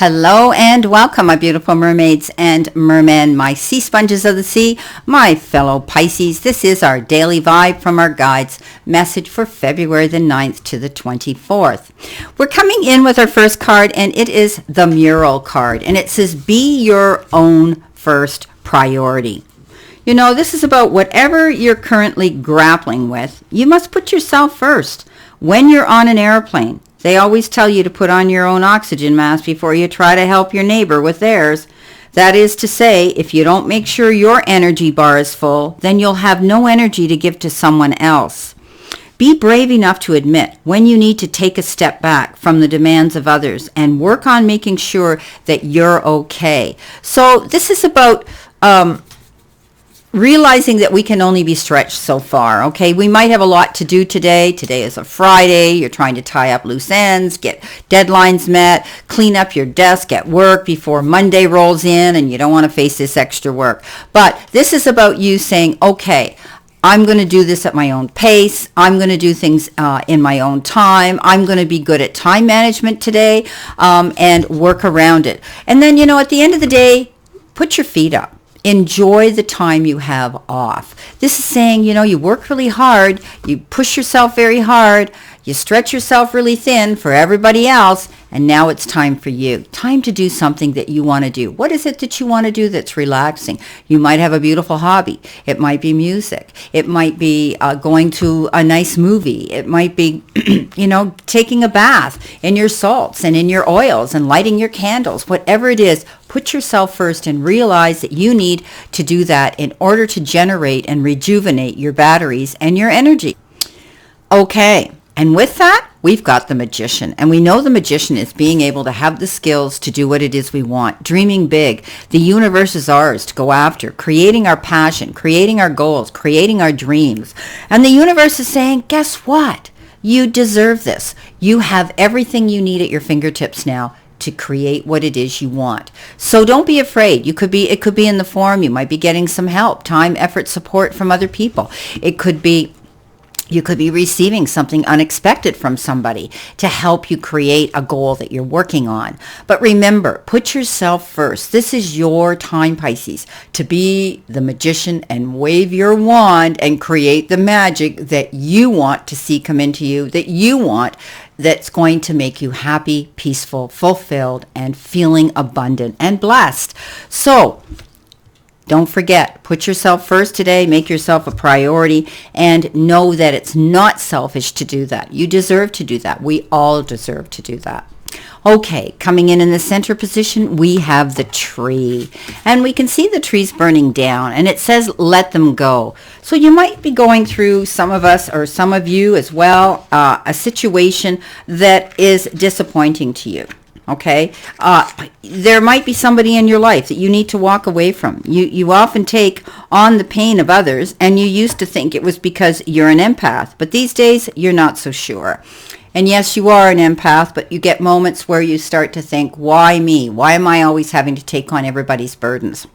Hello and welcome, my beautiful mermaids and mermen, my sea sponges of the sea, my fellow Pisces. This is our daily vibe from our guides message for February the 9th to the 24th. We're coming in with our first card, and it is the Mural card, and it says, be your own first priority. You know, this is about whatever you're currently grappling with. You must put yourself first. When you're on an airplane, they always tell you to put on your own oxygen mask before you try to help your neighbor with theirs. That is to say, if you don't make sure your energy bar is full, then you'll have no energy to give to someone else. Be brave enough to admit when you need to take a step back from the demands of others and work on making sure that you're okay. So this is about realizing that we can only be stretched so far, okay? We might have a lot to do today. Today is a Friday. You're trying to tie up loose ends, get deadlines met, clean up your desk at work before Monday rolls in, and you don't want to face this extra work. But this is about you saying, okay, I'm going to do this at my own pace. I'm going to do things in my own time. I'm going to be good at time management today and work around it. And then, at the end of the day, put your feet up. Enjoy the time you have off. This is saying, you work really hard, you push yourself very hard, you stretch yourself really thin for everybody else, and now it's time for you. Time to do something that you want to do. What is it that you want to do that's relaxing? You might have a beautiful hobby. It might be music. It might be going to a nice movie. It might be, taking a bath in your salts and in your oils and lighting your candles. Whatever it is, put yourself first and realize that you need to do that in order to generate and rejuvenate your batteries and your energy. Okay. And with that, we've got the Magician. And we know the Magician is being able to have the skills to do what it is we want, dreaming big. The universe is ours to go after, creating our passion, creating our goals, creating our dreams. And the universe is saying, guess what? You deserve this. You have everything you need at your fingertips now to create what it is you want. So don't be afraid. It could be in the form, you might be getting some help, time, effort, support from other people. You could be receiving something unexpected from somebody to help you create a goal that you're working on. But remember, put yourself first. This is your time, Pisces, to be the magician and wave your wand and create the magic that you want to see come into you, that you want, that's going to make you happy, peaceful, fulfilled, and feeling abundant and blessed. So, don't forget, put yourself first today, make yourself a priority, and know that it's not selfish to do that. You deserve to do that. We all deserve to do that. Okay, coming in the center position, we have the tree. And we can see the trees burning down, and it says, let them go. So you might be going through, some of us, or some of you as well, a situation that is disappointing to you. Okay, there might be somebody in your life that you need to walk away from. You often take on the pain of others, and you used to think it was because you're an empath, but these days you're not so sure. And yes, you are an empath, but you get moments where you start to think, why me? Why am I always having to take on everybody's burdens?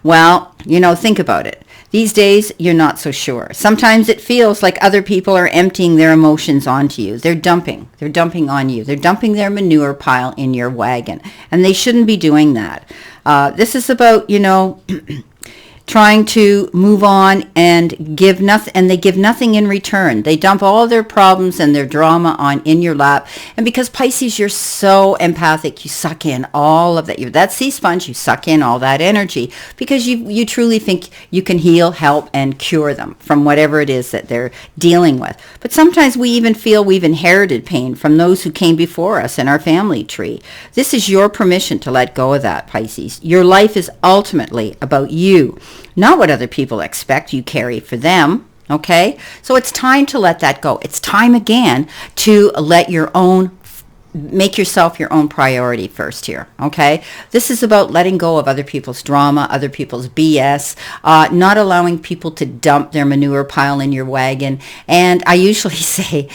Well, think about it. These days, you're not so sure. Sometimes it feels like other people are emptying their emotions onto you. They're dumping on you. They're dumping their manure pile in your wagon. And they shouldn't be doing that. This is about, trying to move on and give nothing, and they give nothing in return. They dump all their problems and their drama in your lap. And because Pisces, you're so empathic, you suck in all of that. You're that sea sponge, you suck in all that energy because you truly think you can heal, help, and cure them from whatever it is that they're dealing with. But sometimes we even feel we've inherited pain from those who came before us in our family tree. This is your permission to let go of that, Pisces. Your life is ultimately about you, not what other people expect you carry for them, okay? So it's time to let that go. It's time again to make yourself your own priority first here, okay? This is about letting go of other people's drama, other people's BS, not allowing people to dump their manure pile in your wagon. And I usually say,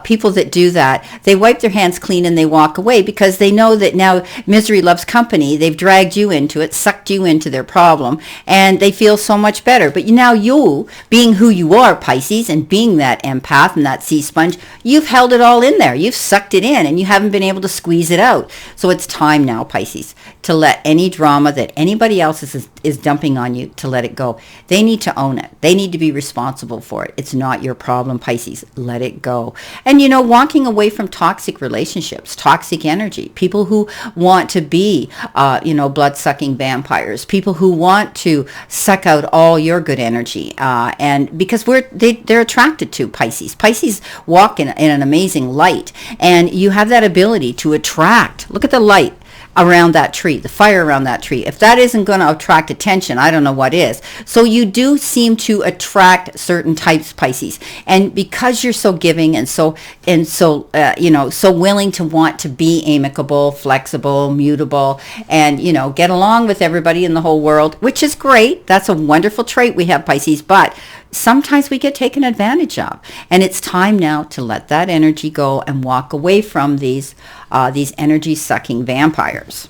people that do that, they wipe their hands clean and they walk away because they know that now misery loves company. They've dragged you into it, sucked you into their problem, and they feel so much better. But now you, being who you are, Pisces, and being that empath and that sea sponge, you've held it all in there. You've sucked it in and you haven't been able to squeeze it out. So it's time now, Pisces, to let any drama that anybody else is dumping on you, to let it go. They need to own it. They need to be responsible for it. It's not your problem, Pisces. Let it go. And, walking away from toxic relationships, toxic energy, people who want to be, blood-sucking vampires, people who want to suck out all your good energy, and because they're attracted to Pisces. Pisces walk in an amazing light, and you have that ability to attract. Look at the light around that tree, the fire around that tree. If that isn't going to attract attention, I don't know what is. So you do seem to attract certain types, Pisces, and because you're so giving and so willing to want to be amicable, flexible, mutable, and get along with everybody in the whole world, which is great. That's a wonderful trait we have, Pisces, but sometimes we get taken advantage of, and it's time now to let that energy go and walk away from these energy-sucking vampires.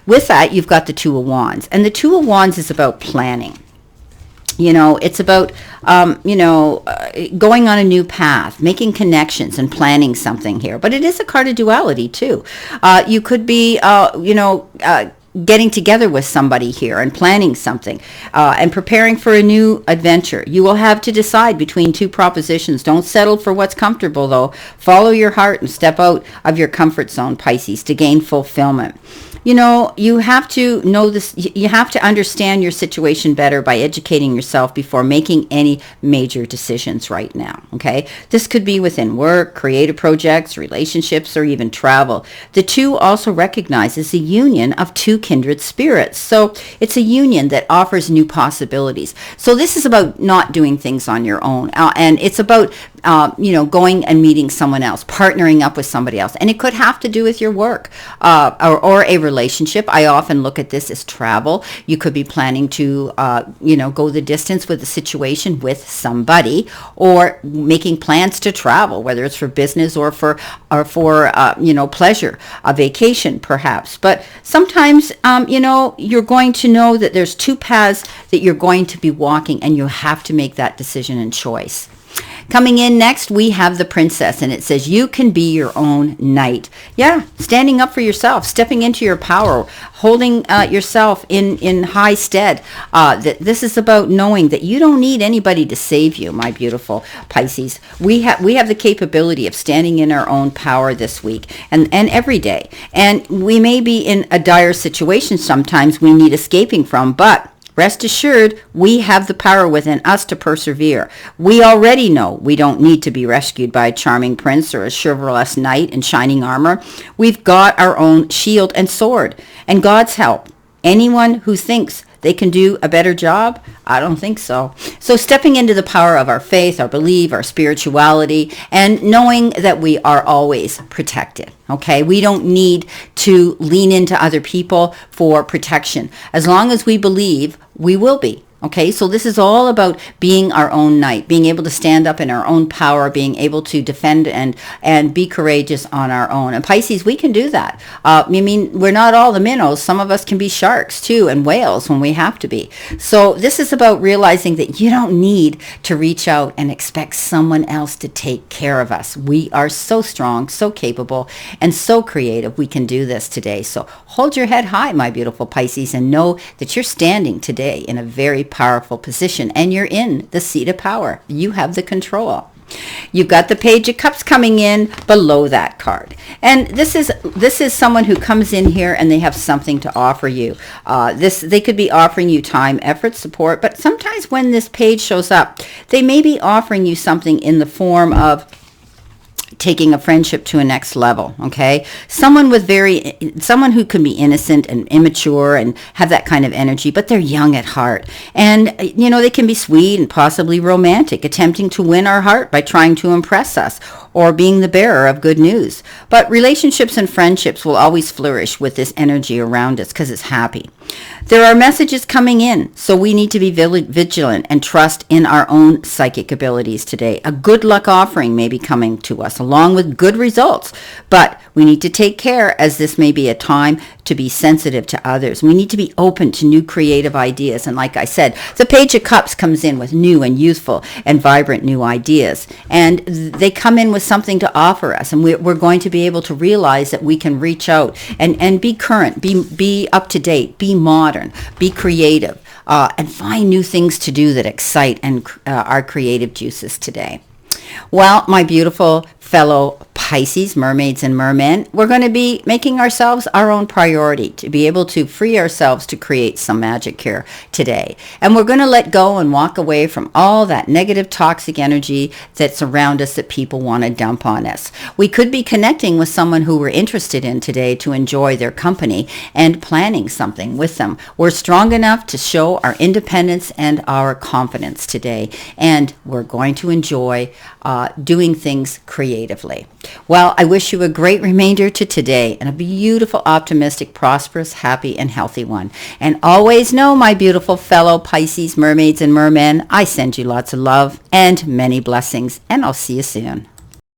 With that, you've got the Two of Wands, and the Two of Wands is about planning. It's about, going on a new path, making connections and planning something here. But it is a card of duality, too. You could be, getting together with somebody here and planning something and preparing for a new adventure. You will have to decide between two propositions. Don't settle for what's comfortable, though. Follow your heart and step out of your comfort zone, Pisces, to gain fulfillment. You have to know this. You have to understand your situation better by educating yourself before making any major decisions right now. Okay. This could be within work, creative projects, relationships, or even travel. The two also recognizes the union of two kindred spirits. So it's a union that offers new possibilities. So this is about not doing things on your own. And it's about, going and meeting someone else, partnering up with somebody else. And it could have to do with your work or a relationship. I often look at this as travel. You could be planning to, go the distance with a situation with somebody, or making plans to travel, whether it's for business or for pleasure, a vacation perhaps. But sometimes, you're going to know that there's two paths that you're going to be walking, and you have to make that decision and choice. Coming in next, we have the Princess, and it says you can be your own knight. Yeah, standing up for yourself, stepping into your power, holding yourself in high stead. This is about knowing that you don't need anybody to save you, my beautiful Pisces. We have the capability of standing in our own power this week and every day. And we may be in a dire situation sometimes we need escaping from, but rest assured, we have the power within us to persevere. We already know we don't need to be rescued by a charming prince or a chivalrous knight in shining armor. We've got our own shield and sword, and God's help. Anyone who thinks they can do a better job, I don't think so. So stepping into the power of our faith, our belief, our spirituality, and knowing that we are always protected. Okay, we don't need to lean into other people for protection. As long as we believe, we will be. Okay, so this is all about being our own knight, being able to stand up in our own power, being able to defend and be courageous on our own. And Pisces, we can do that. We're not all the minnows. Some of us can be sharks too, and whales when we have to be. So this is about realizing that you don't need to reach out and expect someone else to take care of us. We are so strong, so capable, and so creative. We can do this today. So hold your head high, my beautiful Pisces, and know that you're standing today in a very powerful position, and you're in the seat of power. You have the control. You've got the Page of Cups coming in below that card, and this is someone who comes in here and they have something to offer you. They could be offering you time, effort, support, but sometimes when this page shows up, they may be offering you something in the form of taking a friendship to a next level. Okay, someone who can be innocent and immature and have that kind of energy, but they're young at heart, and they can be sweet and possibly romantic, attempting to win our heart by trying to impress us or being the bearer of good news. But relationships and friendships will always flourish with this energy around us because it's happy. There are messages coming in, so we need to be vigilant and trust in our own psychic abilities today. A good luck offering may be coming to us along with good results, but we need to take care, as this may be a time to be sensitive to others. We need to be open to new creative ideas. And like I said, the Page of Cups comes in with new and youthful and vibrant new ideas. And they come in with has something to offer us, and we're going to be able to realize that we can reach out and be current, be up to date, be modern, be creative, and find new things to do that excite and our creative juices today. Well, my beautiful fellow Pisces, mermaids and mermen, we're going to be making ourselves our own priority to be able to free ourselves to create some magic here today. And we're going to let go and walk away from all that negative, toxic energy that's around us that people want to dump on us. We could be connecting with someone who we're interested in today to enjoy their company and planning something with them. We're strong enough to show our independence and our confidence today, and we're going to enjoy doing things creatively. Well, I wish you a great remainder to today and a beautiful, optimistic, prosperous, happy, and healthy one. And always know, my beautiful fellow Pisces, mermaids, and mermen, I send you lots of love and many blessings, and I'll see you soon.